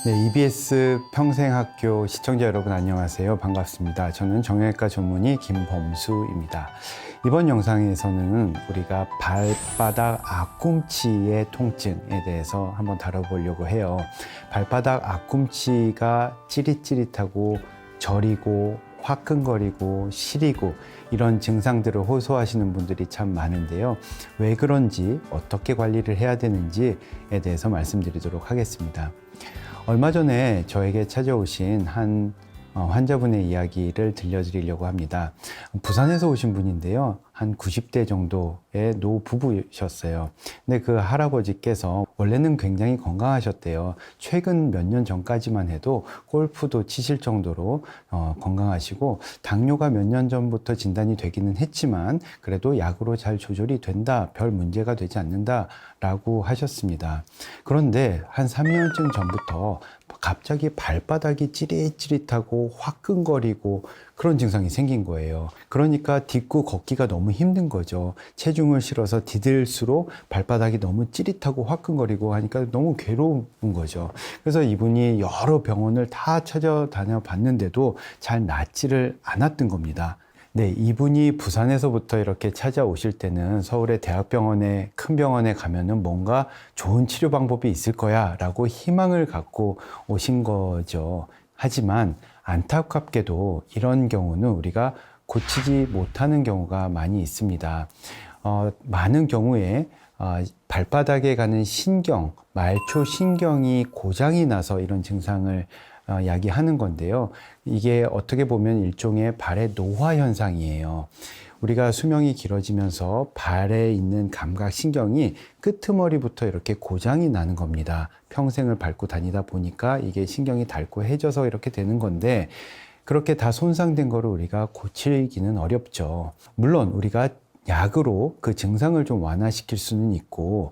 네, EBS 평생학교 시청자 여러분 안녕하세요. 반갑습니다. 저는 정형외과 전문의 김범수입니다. 이번 영상에서는 우리가 발바닥 앞꿈치의 통증에 대해서 한번 다뤄보려고 해요. 발바닥 앞꿈치가 찌릿찌릿하고 저리고 화끈거리고 시리고 이런 증상들을 호소하시는 분들이 참 많은데요. 왜 그런지 어떻게 관리를 해야 되는지에 대해서 말씀드리도록 하겠습니다. 얼마 전에 저에게 찾아오신 한 환자분의 이야기를 들려드리려고 합니다. 부산에서 오신 분인데요. 한 90대 정도의 노부부셨어요. 근데 그 할아버지께서 원래는 굉장히 건강하셨대요. 최근 몇 년 전까지만 해도 골프도 치실 정도로 건강하시고 당뇨가 몇 년 전부터 진단이 되기는 했지만 그래도 약으로 잘 조절이 된다, 별 문제가 되지 않는다 라고 하셨습니다. 그런데 한 3년쯤 전부터 갑자기 발바닥이 찌릿찌릿하고 화끈거리고 그런 증상이 생긴 거예요. 그러니까 딛고 걷기가 너무 힘든 거죠. 체중을 실어서 디딜수록 발바닥이 너무 찌릿하고 화끈거리고 하니까 너무 괴로운 거죠. 그래서 이분이 여러 병원을 다 찾아다녀 봤는데도 잘 낫지를 않았던 겁니다. 네, 이분이 부산에서부터 이렇게 찾아오실 때는 서울의 대학병원에, 큰 병원에 가면은 뭔가 좋은 치료 방법이 있을 거야 라고 희망을 갖고 오신 거죠. 하지만 안타깝게도 이런 경우는 우리가 고치지 못하는 경우가 많이 있습니다. 많은 경우에 발바닥에 가는 신경, 말초 신경이 고장이 나서 이런 증상을 야기하는 건데요. 이게 어떻게 보면 일종의 발의 노화 현상이에요. 우리가 수명이 길어지면서 발에 있는 감각신경이 끄트머리부터 이렇게 고장이 나는 겁니다. 평생을 밟고 다니다 보니까 이게 신경이 닳고 해져서 이렇게 되는 건데 그렇게 다 손상된 거를 우리가 고치기는 어렵죠. 물론 우리가 약으로 그 증상을 좀 완화시킬 수는 있고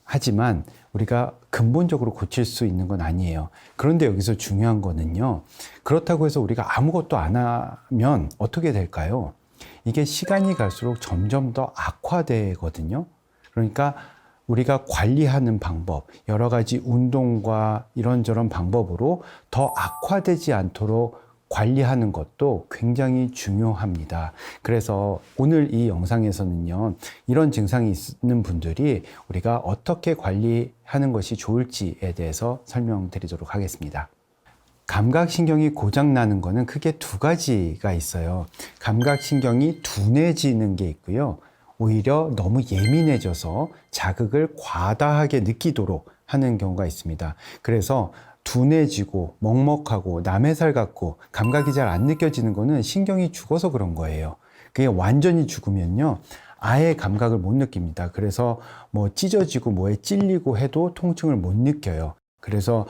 하지만 우리가 근본적으로 고칠 수 있는 건 아니에요. 그런데 여기서 중요한 거는요. 그렇다고 해서 우리가 아무것도 안 하면 어떻게 될까요? 이게 시간이 갈수록 점점 더 악화되거든요. 그러니까 우리가 관리하는 방법, 여러 가지 운동과 이런저런 방법으로 더 악화되지 않도록 관리하는 것도 굉장히 중요합니다. 그래서 오늘 이 영상에서는요, 이런 증상이 있는 분들이 우리가 어떻게 관리하는 것이 좋을지에 대해서 설명드리도록 하겠습니다. 감각신경이 고장나는 것은 크게 두 가지가 있어요. 감각신경이 둔해지는 게 있고요. 오히려 너무 예민해져서 자극을 과다하게 느끼도록 하는 경우가 있습니다. 그래서 둔해지고 먹먹하고 남의 살 같고 감각이 잘 안 느껴지는 거는 신경이 죽어서 그런 거예요. 그게 완전히 죽으면요, 아예 감각을 못 느낍니다. 그래서 뭐 찢어지고 뭐에 찔리고 해도 통증을 못 느껴요. 그래서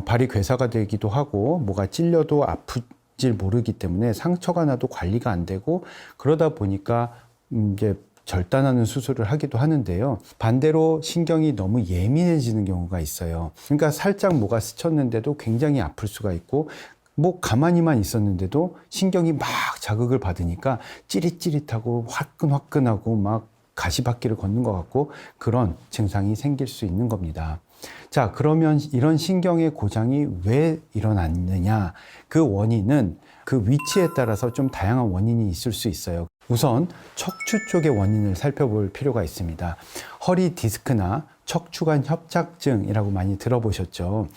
발이 괴사가 되기도 하고 뭐가 찔려도 아프질 모르기 때문에 상처가 나도 관리가 안 되고 그러다 보니까 이제 절단하는 수술을 하기도 하는데요. 반대로 신경이 너무 예민해지는 경우가 있어요. 그러니까 살짝 뭐가 스쳤는데도 굉장히 아플 수가 있고 뭐 가만히만 있었는데도 신경이 막 자극을 받으니까 찌릿찌릿하고 화끈화끈하고 막 가시밭길을 걷는 것 같고 그런 증상이 생길 수 있는 겁니다. 자, 그러면 이런 신경의 고장이 왜 일어났느냐? 그 원인은 그 위치에 따라서 좀 다양한 원인이 있을 수 있어요. 우선 척추 쪽의 원인을 살펴볼 필요가 있습니다. 허리 디스크나 척추관 협착증이라고 많이 들어보셨죠?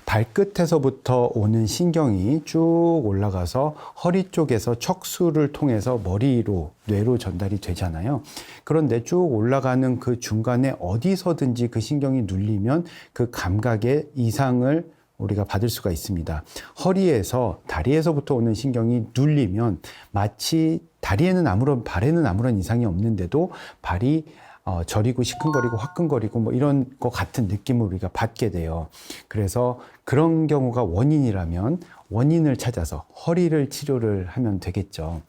발끝에서부터 오는 신경이 쭉 올라가서 허리 쪽에서 척수를 통해서 머리로, 뇌로 전달이 되잖아요. 그런데 쭉 올라가는 그 중간에 어디서든지 그 신경이 눌리면 그 감각의 이상을 우리가 받을 수가 있습니다. 허리에서, 다리에서부터 오는 신경이 눌리면 마치 다리에는 발에는 아무런 이상이 없는데도 발이 저리고 시큰거리고 화끈거리고 뭐 이런 것 같은 느낌을 우리가 받게 돼요. 그래서 그런 경우가 원인이라면 원인을 찾아서 허리를 치료를 하면 되겠죠.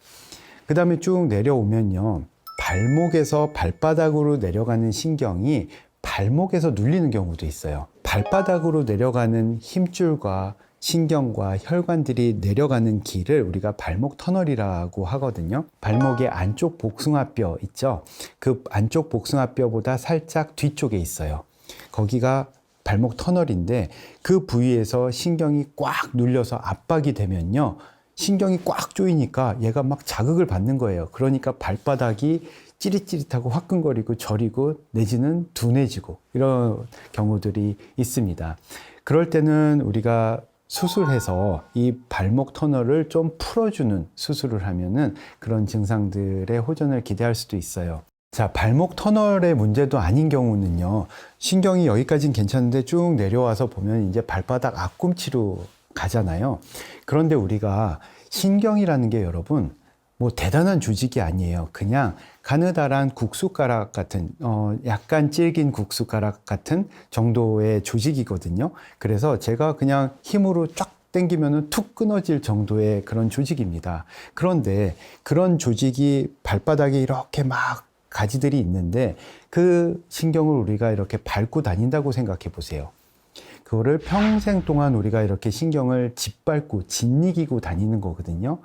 그 다음에 쭉 내려오면요. 발목에서 발바닥으로 내려가는 신경이 발목에서 눌리는 경우도 있어요. 발바닥으로 내려가는 힘줄과 신경과 혈관들이 내려가는 길을 우리가 발목 터널이라고 하거든요. 발목의 안쪽 복숭아뼈 있죠? 그 안쪽 복숭아뼈보다 살짝 뒤쪽에 있어요. 거기가 발목 터널인데 그 부위에서 신경이 꽉 눌려서 압박이 되면요. 신경이 꽉 조이니까 얘가 막 자극을 받는 거예요. 그러니까 발바닥이 찌릿찌릿하고 화끈거리고 저리고 내지는 둔해지고 이런 경우들이 있습니다. 그럴 때는 우리가 수술해서 이 발목 터널을 좀 풀어주는 수술을 하면은 그런 증상들의 호전을 기대할 수도 있어요. 자, 발목 터널의 문제도 아닌 경우는요, 신경이 여기까지는 괜찮은데 쭉 내려와서 보면 이제 발바닥 앞꿈치로 가잖아요. 그런데 우리가 신경이라는 게 여러분, 뭐 대단한 조직이 아니에요. 그냥 가느다란 국숟가락 같은, 약간 질긴 국숟가락 같은 정도의 조직이거든요. 그래서 제가 그냥 힘으로 쫙 당기면은 툭 끊어질 정도의 그런 조직입니다. 그런데 그런 조직이 발바닥에 이렇게 막 가지들이 있는데 그 신경을 우리가 이렇게 밟고 다닌다고 생각해 보세요. 그거를 평생 동안 우리가 이렇게 신경을 짓밟고 짓이기고 다니는 거거든요.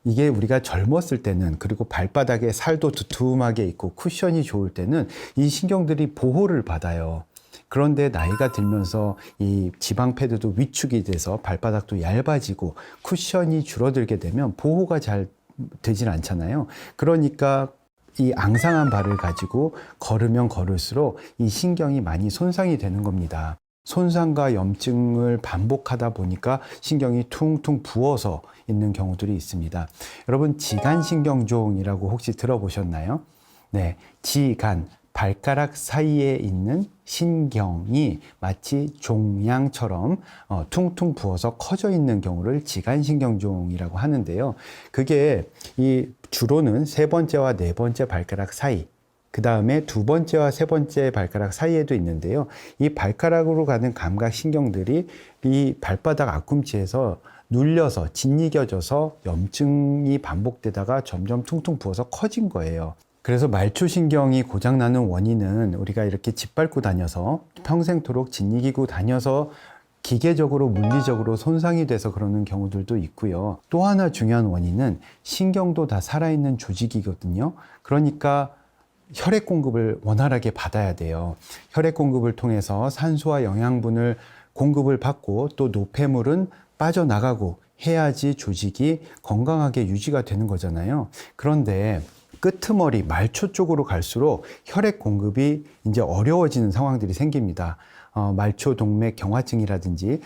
이게 우리가 젊었을 때는, 그리고 발바닥에 살도 두툼하게 있고 쿠션이 좋을 때는 이 신경들이 보호를 받아요. 그런데 나이가 들면서 이 지방 패드도 위축이 돼서 발바닥도 얇아지고 쿠션이 줄어들게 되면 보호가 잘 되질 않잖아요. 그러니까 이 앙상한 발을 가지고 걸으면 걸을수록 이 신경이 많이 손상이 되는 겁니다. 손상과 염증을 반복하다 보니까 신경이 퉁퉁 부어서 있는 경우들이 있습니다. 여러분, 지간신경종이라고 혹시 들어보셨나요? 네, 지간, 발가락 사이에 있는 신경이 마치 종양처럼 퉁퉁 부어서 커져 있는 경우를 지간신경종이라고 하는데요. 그게 이 주로는 세 번째와 네 번째 발가락 사이, 그 다음에 두 번째와 세 번째 발가락 사이에도 있는데요. 이 발가락으로 가는 감각 신경들이 이 발바닥 앞꿈치에서 눌려서 짓이겨져서 염증이 반복되다가 점점 퉁퉁 부어서 커진 거예요. 그래서 말초신경이 고장나는 원인은 우리가 이렇게 짓밟고 다녀서 평생토록 짓이기고 다녀서 기계적으로 물리적으로 손상이 돼서 그러는 경우들도 있고요. 또 하나 중요한 원인은 신경도 다 살아있는 조직이거든요. 그러니까 혈액 공급을 원활하게 받아야 돼요. 혈액 공급을 통해서 산소와 영양분을 공급을 받고 또 노폐물은 빠져나가고 해야지 조직이 건강하게 유지가 되는 거잖아요. 그런데 끄트머리, 말초 쪽으로 갈수록 혈액 공급이 이제 어려워지는 상황들이 생깁니다. 말초 동맥 경화증이라든지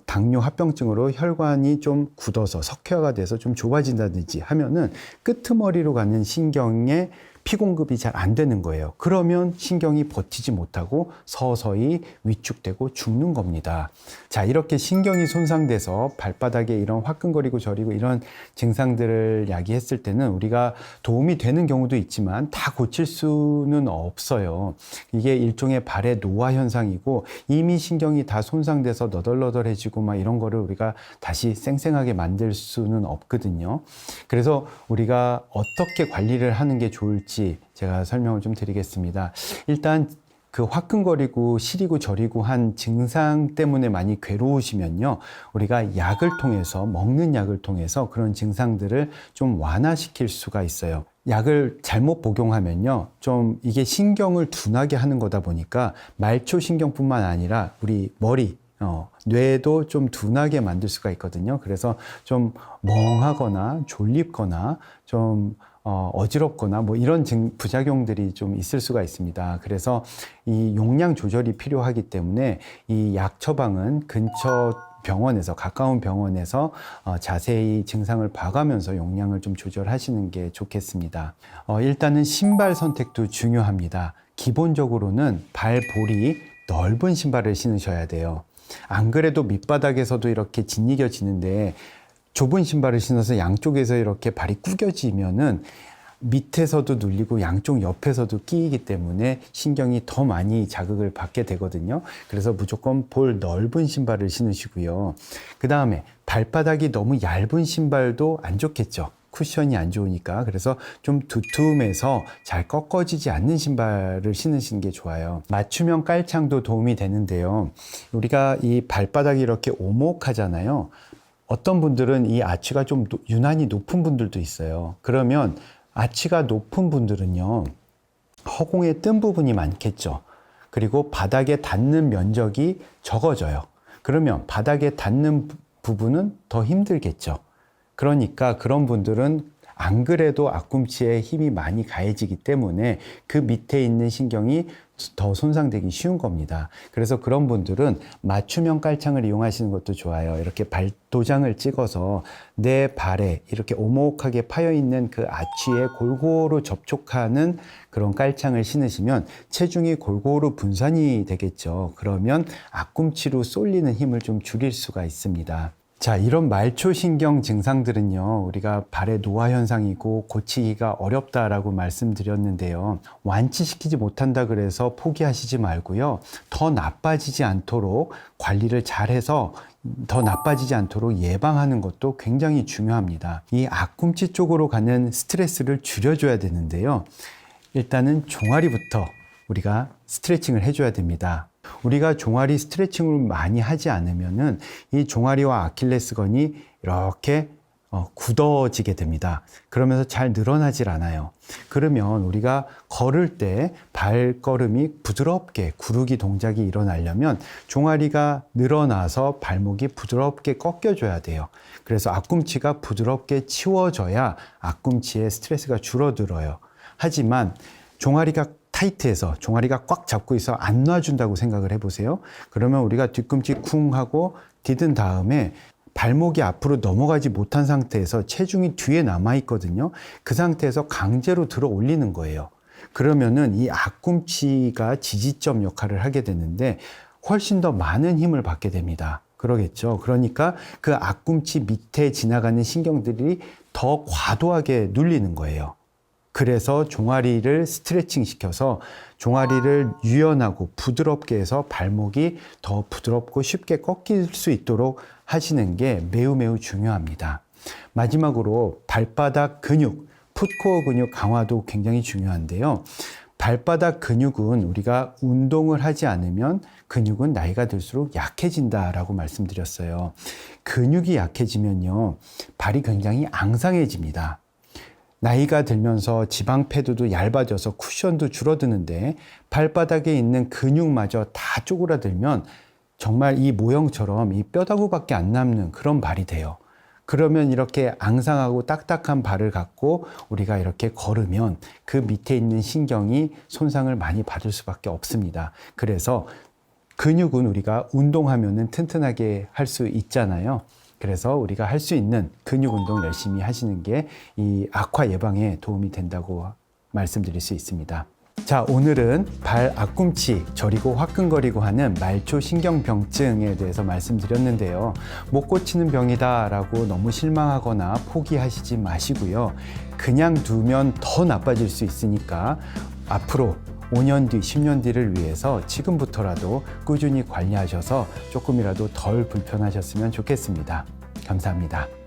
당뇨 합병증으로 혈관이 좀 굳어서 석회화가 돼서 좀 좁아진다든지 하면은 끄트머리로 가는 신경에 피 공급이 잘 안 되는 거예요. 그러면 신경이 버티지 못하고 서서히 위축되고 죽는 겁니다. 자, 이렇게 신경이 손상돼서 발바닥에 이런 화끈거리고 저리고 이런 증상들을 야기했을 때는 우리가 도움이 되는 경우도 있지만 다 고칠 수는 없어요. 이게 일종의 발의 노화 현상이고 이미 신경이 다 손상돼서 너덜너덜해지고 막 이런 거를 우리가 다시 쌩쌩하게 만들 수는 없거든요. 그래서 우리가 어떻게 관리를 하는 게 좋을지 제가 설명을 좀 드리겠습니다. 일단 그 화끈거리고 시리고 저리고 한 증상 때문에 많이 괴로우시면요, 우리가 약을 통해서, 먹는 약을 통해서 그런 증상들을 좀 완화시킬 수가 있어요. 약을 잘못 복용하면요, 좀 이게 신경을 둔하게 하는 거다 보니까 말초신경뿐만 아니라 우리 머리, 뇌도 좀 둔하게 만들 수가 있거든요. 그래서 좀 멍하거나 졸립거나 좀 어지럽거나 뭐 이런 부작용들이 좀 있을 수가 있습니다. 그래서 이 용량 조절이 필요하기 때문에 이 약 처방은 근처 병원에서, 가까운 병원에서 자세히 증상을 봐가면서 용량을 좀 조절하시는 게 좋겠습니다. 일단은 신발 선택도 중요합니다. 기본적으로는 발볼이 넓은 신발을 신으셔야 돼요. 안 그래도 밑바닥에서도 이렇게 짓이겨지는데 좁은 신발을 신어서 양쪽에서 이렇게 발이 구겨지면은 밑에서도 눌리고 양쪽 옆에서도 끼이기 때문에 신경이 더 많이 자극을 받게 되거든요. 그래서 무조건 볼 넓은 신발을 신으시고요. 그 다음에 발바닥이 너무 얇은 신발도 안 좋겠죠. 쿠션이 안 좋으니까. 그래서 좀 두툼해서 잘 꺾어지지 않는 신발을 신으시는 게 좋아요. 맞춤형 깔창도 도움이 되는데요. 우리가 이 발바닥이 이렇게 오목하잖아요. 어떤 분들은 이 아치가 좀 유난히 높은 분들도 있어요. 그러면 아치가 높은 분들은요, 허공에 뜬 부분이 많겠죠. 그리고 바닥에 닿는 면적이 적어져요. 그러면 바닥에 닿는 부분은 더 힘들겠죠. 그러니까 그런 분들은 안 그래도 앞꿈치에 힘이 많이 가해지기 때문에 그 밑에 있는 신경이 더 손상되기 쉬운 겁니다. 그래서 그런 분들은 맞춤형 깔창을 이용하시는 것도 좋아요. 이렇게 발도장을 찍어서 내 발에 이렇게 오목하게 파여 있는 그 아치에 골고루 접촉하는 그런 깔창을 신으시면 체중이 골고루 분산이 되겠죠. 그러면 앞꿈치로 쏠리는 힘을 좀 줄일 수가 있습니다. 자, 이런 말초신경 증상들은요, 우리가 발의 노화 현상이고 고치기가 어렵다라고 말씀드렸는데요. 완치시키지 못한다 그래서 포기하시지 말고요. 더 나빠지지 않도록 관리를 잘해서 더 나빠지지 않도록 예방하는 것도 굉장히 중요합니다. 이 앞꿈치 쪽으로 가는 스트레스를 줄여줘야 되는데요. 일단은 종아리부터 우리가 스트레칭을 해줘야 됩니다. 우리가 종아리 스트레칭을 많이 하지 않으면은 이 종아리와 아킬레스건이 이렇게 굳어지게 됩니다. 그러면서 잘 늘어나질 않아요. 그러면 우리가 걸을 때 발걸음이 부드럽게 구르기 동작이 일어나려면 종아리가 늘어나서 발목이 부드럽게 꺾여줘야 돼요. 그래서 앞꿈치가 부드럽게 치워져야 앞꿈치의 스트레스가 줄어들어요. 하지만 종아리가 타이트해서 종아리가 꽉 잡고 있어 안 놔준다고 생각을 해보세요. 그러면 우리가 뒤꿈치 쿵 하고 디딘 다음에 발목이 앞으로 넘어가지 못한 상태에서 체중이 뒤에 남아 있거든요. 그 상태에서 강제로 들어 올리는 거예요. 그러면은 이 앞꿈치가 지지점 역할을 하게 되는데 훨씬 더 많은 힘을 받게 됩니다. 그러겠죠. 그러니까 그 앞꿈치 밑에 지나가는 신경들이 더 과도하게 눌리는 거예요. 그래서 종아리를 스트레칭 시켜서 종아리를 유연하고 부드럽게 해서 발목이 더 부드럽고 쉽게 꺾일 수 있도록 하시는 게 매우 중요합니다. 마지막으로 발바닥 근육, 풋코어 근육 강화도 굉장히 중요한데요. 발바닥 근육은 우리가 운동을 하지 않으면 근육은 나이가 들수록 약해진다라고 말씀드렸어요. 근육이 약해지면요, 발이 굉장히 앙상해집니다. 나이가 들면서 지방 패드도 얇아져서 쿠션도 줄어드는데 발바닥에 있는 근육마저 다 쪼그라들면 정말 이 모형처럼 이 뼈다구밖에 안 남는 그런 발이 돼요. 그러면 이렇게 앙상하고 딱딱한 발을 갖고 우리가 이렇게 걸으면 그 밑에 있는 신경이 손상을 많이 받을 수밖에 없습니다. 그래서 근육은 우리가 운동하면은 튼튼하게 할 수 있잖아요. 그래서 우리가 할 수 있는 근육 운동 열심히 하시는 게 이 악화 예방에 도움이 된다고 말씀드릴 수 있습니다. 자, 오늘은 발 앞꿈치 저리고 화끈거리고 하는 말초신경병증에 대해서 말씀드렸는데요. 못 고치는 병이다 라고 너무 실망하거나 포기하시지 마시고요. 그냥 두면 더 나빠질 수 있으니까 앞으로 5년 뒤, 10년 뒤를 위해서 지금부터라도 꾸준히 관리하셔서 조금이라도 덜 불편하셨으면 좋겠습니다. 감사합니다.